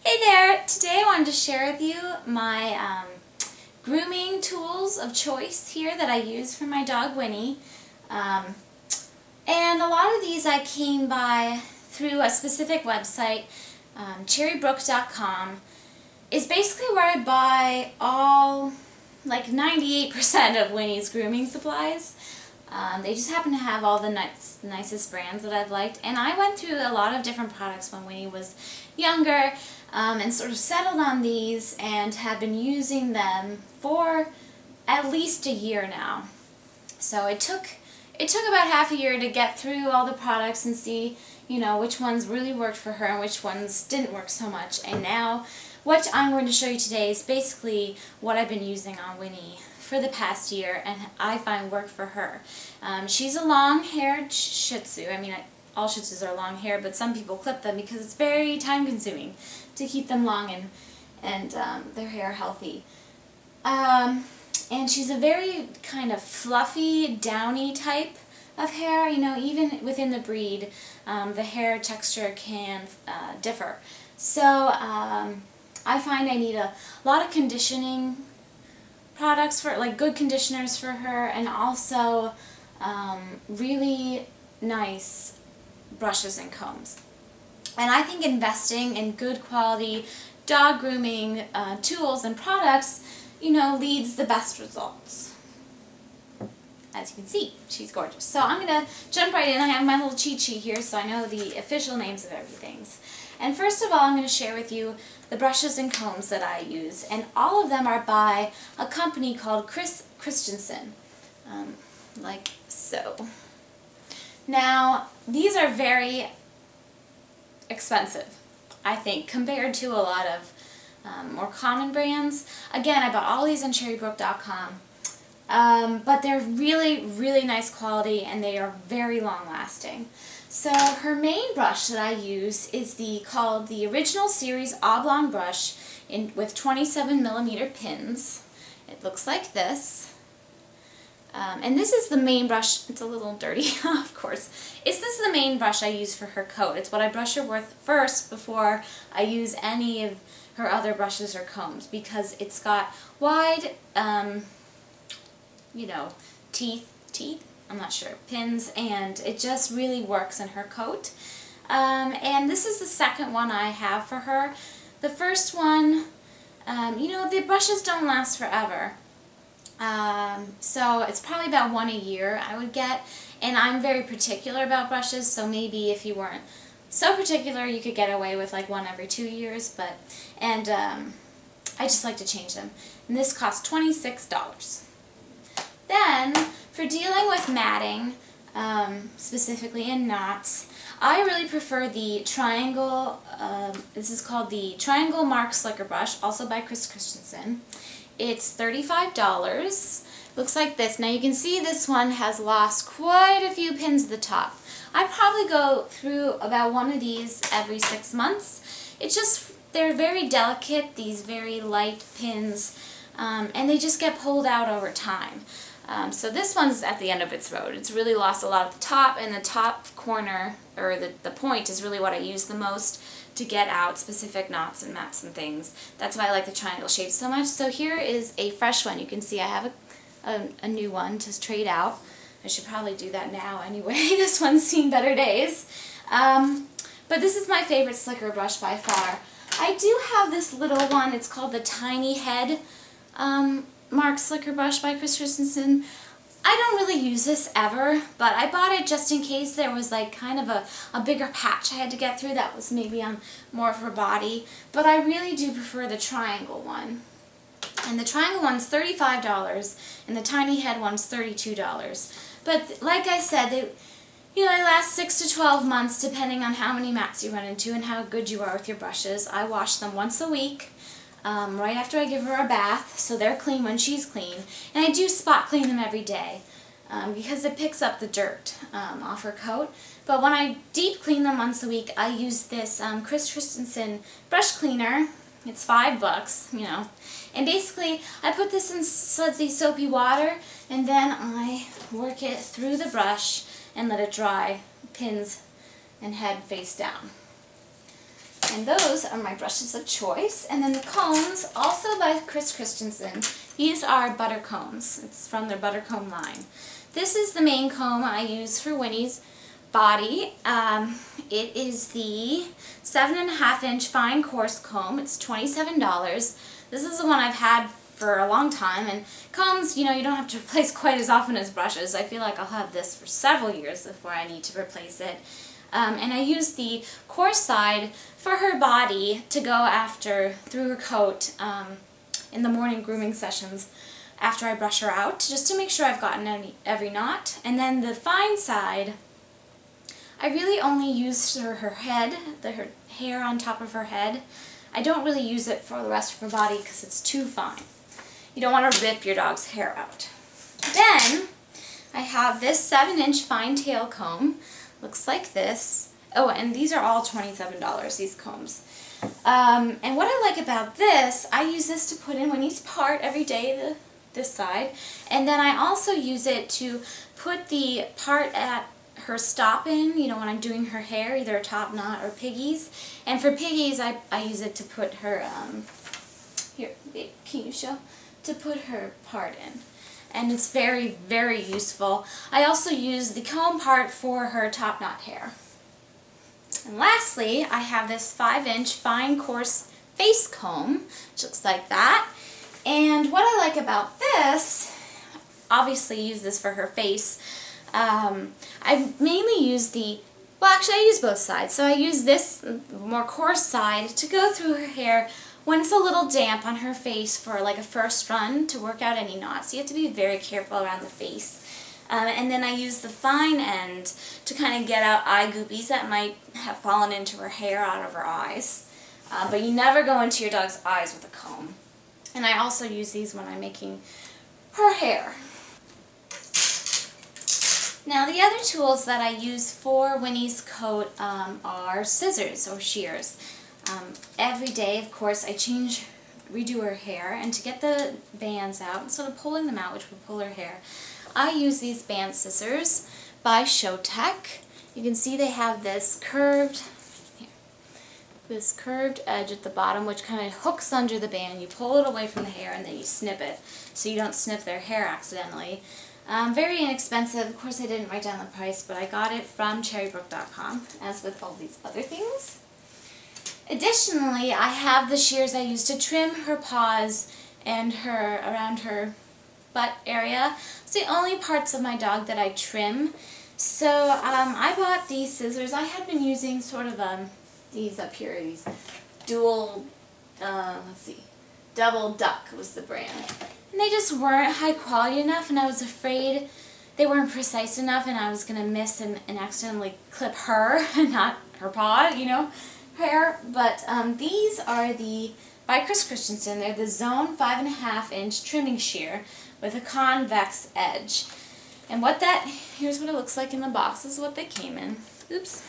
Hey there! Today I wanted to share with you my grooming tools of choice here that I use for my dog Winnie. And a lot of these I came by through a specific website, cherrybrook.com. Is basically where I buy all, like 98% of Winnie's grooming supplies. They just happen to have all the nicest brands that I've liked. And I went through a lot of different products when Winnie was younger and sort of settled on these and have been using them for at least a year now. So it took about half a year to get through all the products and see, which ones really worked for her and which ones didn't work so much. And now what I'm going to show you today is basically what I've been using on Winnie for the past year and I find work for her. She's a long-haired Shih Tzu. I mean, all Shih Tzus are long hair, but some people clip them because it's very time-consuming to keep them long and their hair healthy. And she's a very kind of fluffy, downy type of hair. Even within the breed, the hair texture can differ. So I find I need a lot of conditioning products for, like, good conditioners for her, and also really nice brushes and combs. And I think investing in good quality dog grooming tools and products, leads the best results. As you can see, she's gorgeous. So I'm going to jump right in. I have my little cheat sheet here so I know the official names of everything. And first of all, I'm going to share with you the brushes and combs that I use. And all of them are by a company called Christensen, like so. Now, these are very expensive, I think, compared to a lot of more common brands. Again, I bought all these on cherrybrook.com, but they're really, really nice quality and they are very long lasting. So her main brush that I use is called the Original Series Oblong brush with 27mm pins. It looks like this. And this is the main brush. It's a little dirty, of course. This is the main brush I use for her coat. It's what I brush her with first before I use any of her other brushes or combs, because it's got wide, teeth, I'm not sure, pins, and it just really works in her coat. And this is the second one I have for her. The first one, the brushes don't last forever. So it's probably about one a year I would get, and I'm very particular about brushes, so maybe if you weren't so particular you could get away with like one every 2 years, I just like to change them. And this costs $26. Then for dealing with matting, specifically in knots, I really prefer the triangle, this is called the Triangle Mark Slicker Brush, also by Christensen. It's $35. Looks like this. Now you can see this one has lost quite a few pins at the top. I probably go through about one of these every 6 months. They're very delicate, these very light pins, and they just get pulled out over time. So this one's at the end of its road. It's really lost a lot at the top, and the top corner, or the point, is really what I use the most to get out specific knots and mats and things. That's why I like the triangle shape so much. So here is a fresh one. You can see I have a new one to trade out. I should probably do that now anyway. This one's seen better days. But this is my favorite slicker brush by far. I do have this little one. It's called the Tiny Head Mark Slicker Brush by Christensen. I don't really use this ever, but I bought it just in case there was like kind of a bigger patch I had to get through that was maybe on more of her body. But I really do prefer the triangle one. And the triangle one's $35 and the Tiny Head one's $32. But like I said, they last 6 to 12 months depending on how many mats you run into and how good you are with your brushes. I wash them once a week. Right after I give her a bath, so they're clean when she's clean. And I do spot clean them every day because it picks up the dirt off her coat. But when I deep clean them once a week, I use this Christensen brush cleaner. It's $5, And basically, I put this in sudsy, soapy water, and then I work it through the brush and let it dry, pins and head face down. And those are my brushes of choice. And then the combs, also by Christensen. These are butter combs. It's from their butter comb line. This is the main comb I use for Winnie's body. It is the 7.5-inch fine coarse comb. It's $27. This is the one I've had for a long time, and combs, you know, you don't have to replace quite as often as brushes. I feel like I'll have this for several years before I need to replace it. And I use the coarse side for her body to go after through her coat in the morning grooming sessions after I brush her out, just to make sure I've gotten every knot. And then the fine side, I really only use for her head, her hair on top of her head. I don't really use it for the rest of her body because it's too fine. You don't want to rip your dog's hair out. Then I have this 7-inch fine tail comb. Looks like this. Oh, and these are all $27, these combs. And what I like about this, I use this to put in Winnie's part every day, this side. And then I also use it to put the part at her stop in, you know, when I'm doing her hair, either a top knot or Piggy's. And for Piggy's, I use it to put her, here, babe, can you show? To put her part in. And it's very, very useful. I also use the comb part for her top knot hair. And lastly, I have this 5-inch fine coarse face comb, which looks like that. And what I like about this, obviously use this for her face. I mainly use well actually I use both sides. So I use this more coarse side to go through her hair when it's a little damp on her face for like a first run to work out any knots. You have to be very careful around the face. And then I use the fine end to kind of get out eye goopies that might have fallen into her hair out of her eyes. But you never go into your dog's eyes with a comb. And I also use these when I'm making her hair. Now the other tools that I use for Winnie's coat are scissors or shears. Every day, of course, I redo her hair, and to get the bands out, instead of pulling them out, which would pull her hair, I use these band scissors by Showtech. You can see they have this curved edge at the bottom, which kind of hooks under the band. You pull it away from the hair and then you snip it, so you don't snip their hair accidentally. Very inexpensive. Of course, I didn't write down the price, but I got it from cherrybrook.com, as with all these other things. Additionally, I have the shears I use to trim her paws and around her butt area. It's the only parts of my dog that I trim. So I bought these scissors. I had been using sort of these up here, these dual, Double Duck was the brand. And they just weren't high quality enough, and I was afraid they weren't precise enough and I was going to miss and accidentally clip her and not her paw, you know, hair. But these are by Christensen. They're the Zone 5.5-inch trimming shear with a convex edge. And here's what it looks like in the box. This is what they came in. Oops.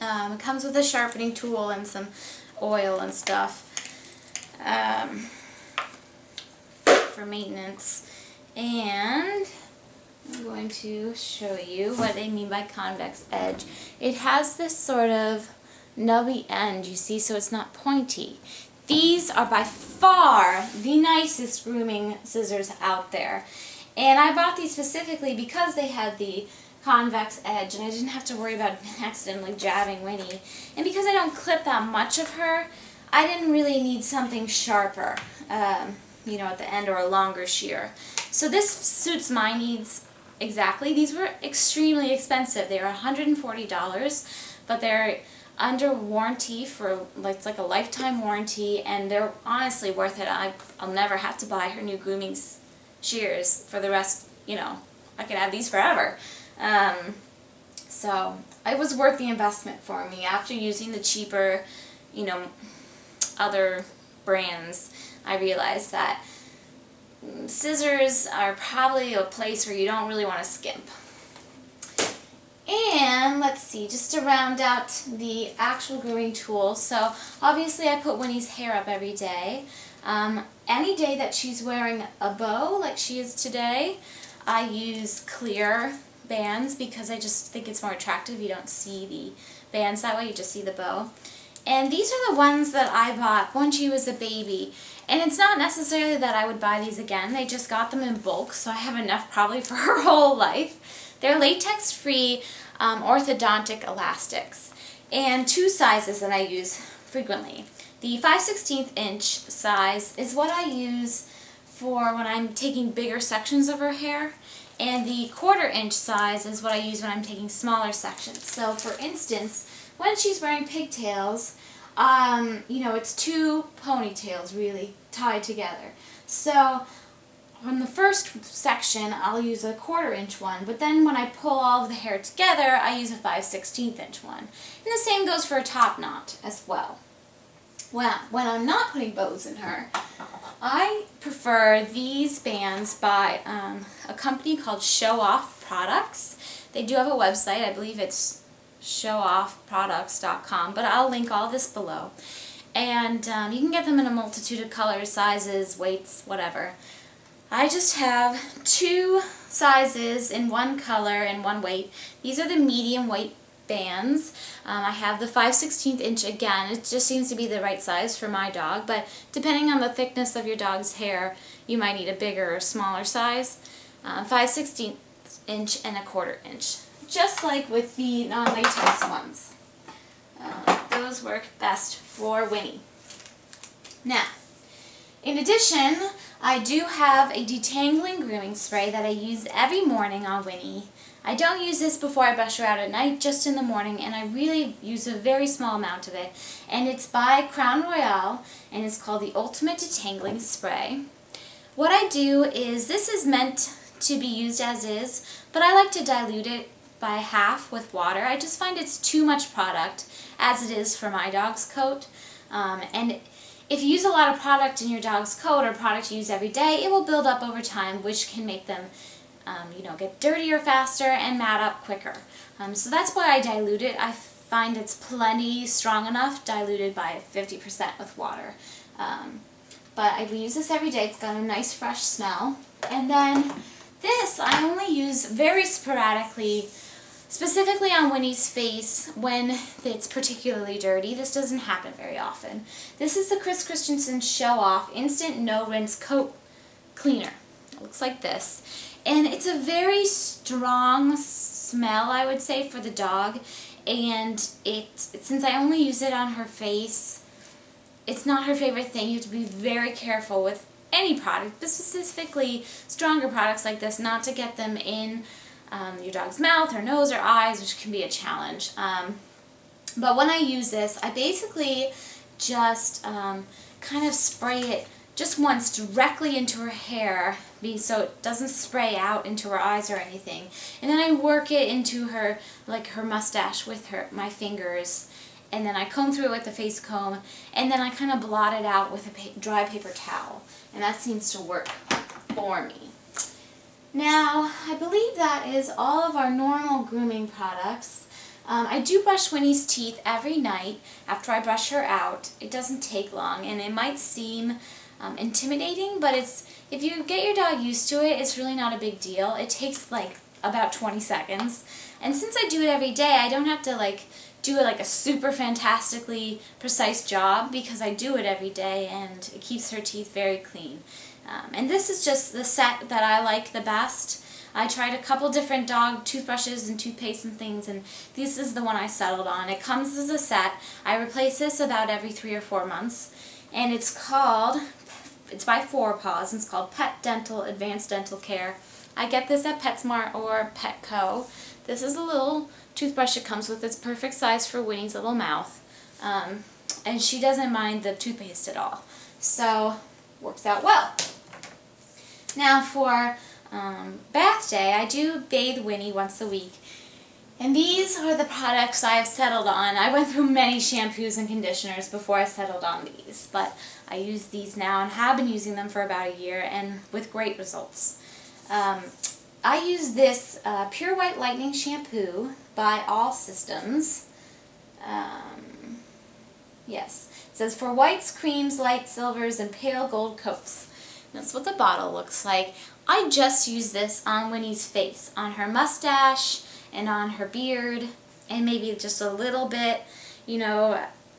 It comes with a sharpening tool and some oil and stuff for maintenance. And I'm going to show you what they mean by convex edge. It has this sort of nubby end, you see, so it's not pointy. These are by far the nicest grooming scissors out there. And I bought these specifically because they had the convex edge and I didn't have to worry about accidentally jabbing Winnie. And because I don't clip that much of her, I didn't really need something sharper, you know, at the end, or a longer shear. So this suits my needs exactly. These were extremely expensive. They were $140, but they're under warranty for, it's like a lifetime warranty, and they're honestly worth it. I'll never have to buy her new grooming shears for the rest, you know, I could have these forever. So it was worth the investment for me. After using the cheaper, you know, other brands, I realized that scissors are probably a place where you don't really want to skimp. And let's see, just to round out the actual grooming tools, so obviously I put Winnie's hair up every day. Any day that she's wearing a bow, like she is today, I use clear bands because I just think it's more attractive. You don't see the bands that way, you just see the bow. And these are the ones that I bought when she was a baby. And it's not necessarily that I would buy these again. They just got them in bulk, so I have enough probably for her whole life. They're latex-free orthodontic elastics. And 2 sizes that I use frequently. The 5/16 inch size is what I use for when I'm taking bigger sections of her hair. And the 1/4 inch size is what I use when I'm taking smaller sections. So for instance, when she's wearing pigtails, you know, it's 2 ponytails really tied together. So on the first section, I'll use a 1/4 inch one, but then when I pull all of the hair together, I use a 5/16 inch one. And the same goes for a top knot as well. Well, when I'm not putting bows in her, I prefer these bands by a company called Show Off Products. They do have a website. I believe it's showoffproducts.com, but I'll link all this below. And you can get them in a multitude of colors, sizes, weights, whatever. I just have 2 sizes in 1 color and 1 weight. These are the medium weight bands. I have the 5/16 inch again. It just seems to be the right size for my dog, but depending on the thickness of your dog's hair, you might need a bigger or smaller size. 5/16 inch and a 1/4 inch. Just like with the non-latex ones. Those work best for Winnie. Now, in addition, I do have a detangling grooming spray that I use every morning on Winnie. I don't use this before I brush her out at night, just in the morning, and I really use a very small amount of it. And it's by Crown Royale, and it's called the Ultimate Detangling Spray. What I do is, this is meant to be used as is, but I like to dilute it by half with water. I just find it's too much product, as it is for my dog's coat. And if you use a lot of product in your dog's coat, or product you use every day, it will build up over time, which can make them get dirtier faster and mat up quicker. So that's why I dilute it. I find it's plenty strong enough, diluted by 50% with water. But I use this every day. It's got a nice fresh smell. And then this I only use very sporadically, specifically on Winnie's face when it's particularly dirty. This doesn't happen very often. This is the Christensen Show Off Instant No Rinse Coat Cleaner. It looks like this. And it's a very strong smell, I would say, for the dog. And since I only use it on her face, it's not her favorite thing. You have to be very careful with any product, but specifically stronger products like this, not to get them in your dog's mouth or nose or eyes, which can be a challenge. But when I use this, I basically just kind of spray it just once directly into her hair, so it doesn't spray out into her eyes or anything. And then I work it into her, like her mustache with my fingers. And then I comb through it with the face comb, and then I kind of blot it out with a dry paper towel. And that seems to work for me. Now, I believe that is all of our normal grooming products. I do brush Winnie's teeth every night after I brush her out. It doesn't take long, and it might seem intimidating, but if you get your dog used to it, it's really not a big deal. It takes like about 20 seconds. And since I do it every day, I don't have to do it like a super fantastically precise job, because I do it every day and it keeps her teeth very clean. And this is just the set that I like the best. I tried a couple different dog toothbrushes and toothpaste and things, and this is the one I settled on. It comes as a set. I replace this about every 3 or 4 months, and it's by 4 Paws, and it's called Pet Dental Advanced Dental Care. I get this at PetSmart or Petco. This is a little toothbrush it comes with. It's perfect size for Winnie's little mouth, and she doesn't mind the toothpaste at all, so works out well. Now for bath day, I do bathe Winnie once a week, and these are the products I have settled on. I went through many shampoos and conditioners before I settled on these, but I use these now and have been using them for about a year, and with great results. I use this Pure White Lightning shampoo by All Systems. Yes, it says for whites, creams, light silvers, and pale gold coats. That's what the bottle looks like. I just use this on Winnie's face, on her mustache and on her beard, and maybe just a little bit,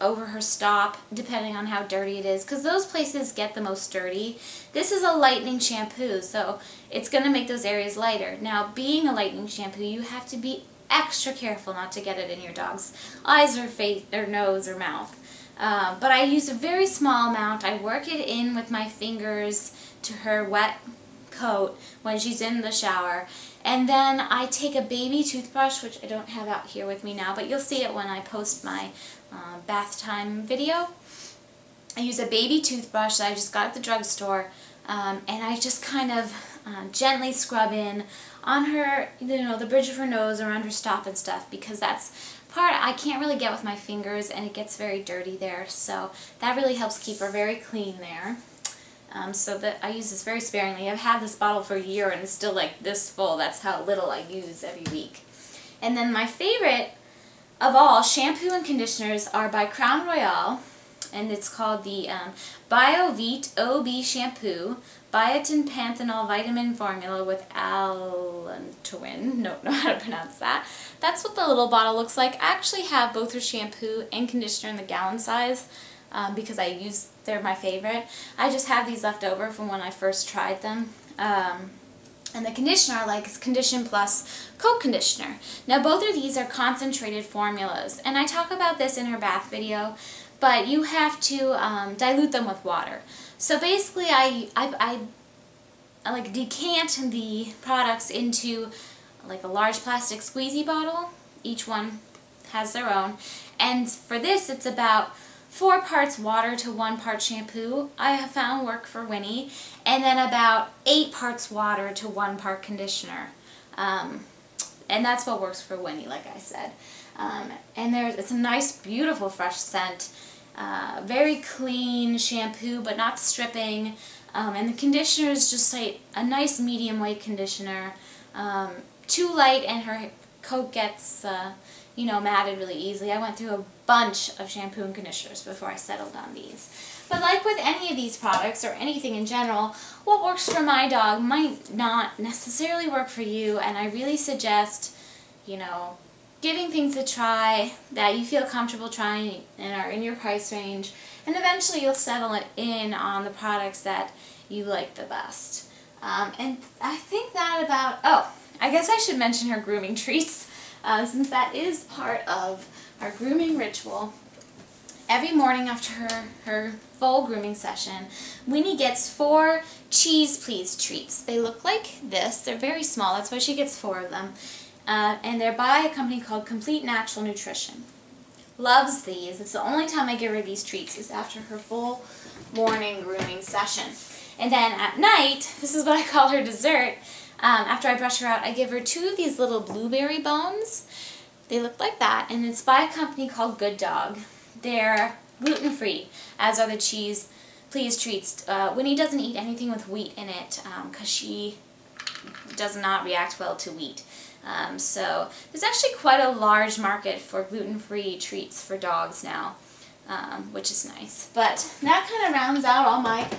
over her stop, depending on how dirty it is, because those places get the most dirty. This is a lightening shampoo, so it's going to make those areas lighter. Now, being a lightening shampoo, you have to be extra careful not to get it in your dog's eyes or face or nose or mouth. But I use a very small amount. I work it in with my fingers to her wet coat when she's in the shower. And then I take a baby toothbrush, which I don't have out here with me now, but you'll see it when I post my bath time video. I use a baby toothbrush that I just got at the drugstore, and I just kind of gently scrub in on her, the bridge of her nose, around her stop and stuff, because that's part I can't really get with my fingers, and it gets very dirty there, so that really helps keep her very clean there. So that I use this very sparingly. I've had this bottle for a year and it's still like this full. That's how little I use every week. And then my favorite of all shampoo and conditioners are by Crown Royale, and it's called the BioVite OB Shampoo Biotin Panthenol Vitamin Formula with allantoin. Don't know how to pronounce that. That's what the little bottle looks like. I actually have both her shampoo and conditioner in the gallon size because they're my favorite. I just have these left over from when I first tried them. And the conditioner I like is Condition Plus Coat Conditioner. Now both of these are concentrated formulas, and I talk about this in her bath video, but you have to dilute them with water. So basically I like decant the products into like a large plastic squeezy bottle. Each one has their own. And for this it's about 4 parts water to 1 part shampoo, I have found work for Winnie, and then about 8 parts water to 1 part conditioner. And that's what works for Winnie, like I said. And it's a nice, beautiful, fresh scent. Very clean shampoo, but not stripping. And the conditioner is just like a nice medium weight conditioner. Too light, and her coat gets matted really easily. I went through a bunch of shampoo and conditioners before I settled on these. But like with any of these products, or anything in general, what works for my dog might not necessarily work for you, and I really suggest, giving things a try that you feel comfortable trying and are in your price range, and eventually you'll settle it in on the products that you like the best. And I think that I guess I should mention her grooming treats, since that is part of our grooming ritual. Every morning after her full grooming session, Winnie gets 4 Cheese Please treats. They look like this. They're very small. That's why she gets 4 of them. And they're by a company called Complete Natural Nutrition. Loves these. It's the only time I give her these treats is after her full morning grooming session. And then at night, this is what I call her dessert. After I brush her out, I give her 2 of these little blueberry bones. They look like that, and it's by a company called Good Dog. They're gluten-free, as are the Cheese Please treats. Winnie doesn't eat anything with wheat in it because she does not react well to wheat. So there's actually quite a large market for gluten-free treats for dogs now, which is nice. But that kind of rounds out all my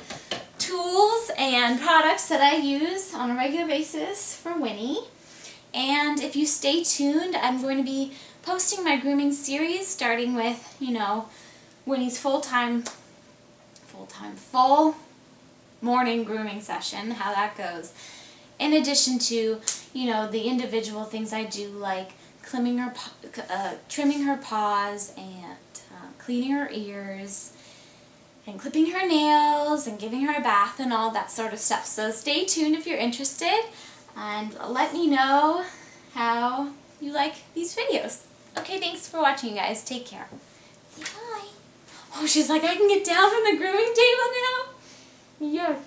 tools and products that I use on a regular basis for Winnie. And if you stay tuned, I'm going to be posting my grooming series, starting with, Winnie's full morning grooming session, how that goes. In addition to, the individual things I do, like trimming her paws, and cleaning her ears, and clipping her nails, and giving her a bath, and all that sort of stuff. So stay tuned if you're interested, and let me know how you like these videos. Okay, thanks for watching, you guys. Take care. Say bye. Oh, she's like, I can get down from the grooming table now? Yes.